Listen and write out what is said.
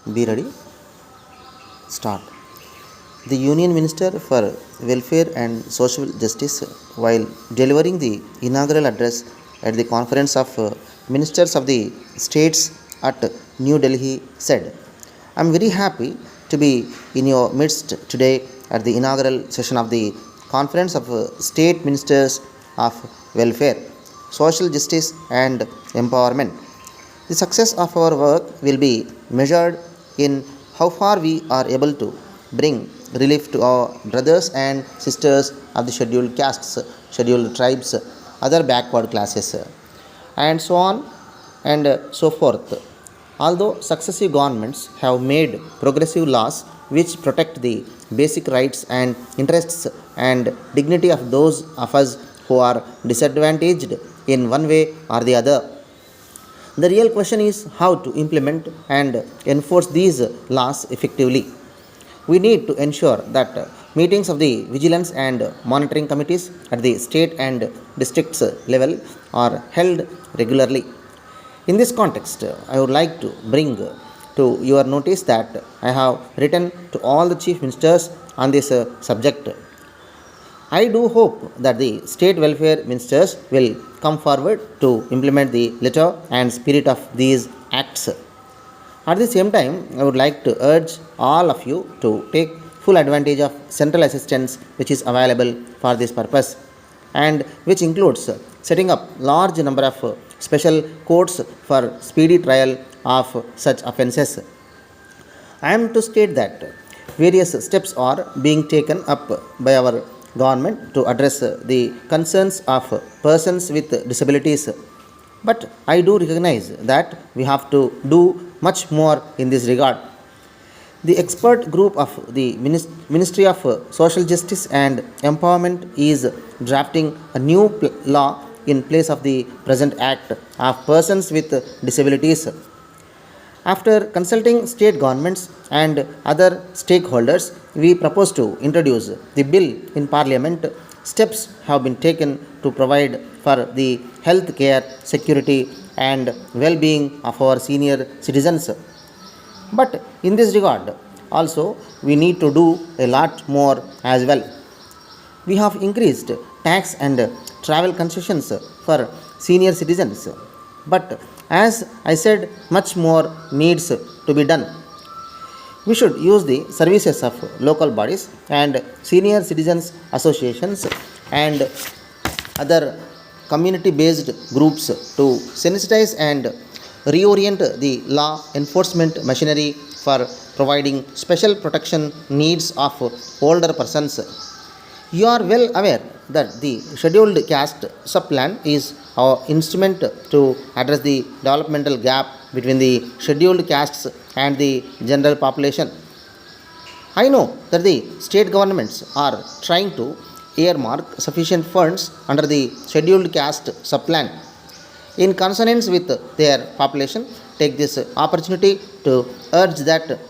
Be ready. Start. The Union Minister for Welfare and Social Justice, while delivering the inaugural address at the Conference of Ministers of the States at New Delhi, said, I am very happy to be in your midst today at the inaugural session of the Conference of State Ministers of Welfare, Social Justice and Empowerment. The success of our work will be measured in how far we are able to bring relief to our brothers and sisters of the scheduled castes, scheduled tribes, other backward classes, and so on and so forth. Although successive governments have made progressive laws which protect the basic rights and interests and dignity of those of us who are disadvantaged in one way or the other, the real question is how to implement and enforce these laws effectively. We need to ensure that meetings of the vigilance and monitoring committees at the state and districts level are held regularly. In this context, I would like to bring to your notice that I have written to all the chief ministers on this subject. I do hope that the state welfare ministers will come forward to implement the letter and spirit of these acts. At the same time, I would like to urge all of you to take full advantage of central assistance which is available for this purpose and which includes setting up large number of special courts for speedy trial of such offences. I am to state that various steps are being taken up by our government to address the concerns of persons with disabilities. But I do recognize that we have to do much more in this regard. The expert group of the Ministry of Social Justice and Empowerment is drafting a new law in place of the present Act of Persons with Disabilities. After consulting state governments and other stakeholders, we propose to introduce the bill in Parliament. Steps have been taken to provide for the health care, security, and well being of our senior citizens. But in this regard, also, we need to do a lot more as well. We have increased tax and travel concessions for senior citizens. But as I said, much more needs to be done. We should use the services of local bodies and senior citizens associations and other community based groups to sensitize and reorient the law enforcement machinery for providing special protection needs of older persons. You are well aware that the scheduled caste sub-plan is our instrument to address the developmental gap between the scheduled castes and the general population. I know that the state governments are trying to earmark sufficient funds under the scheduled caste sub-plan. In consonance with their population, take this opportunity to urge that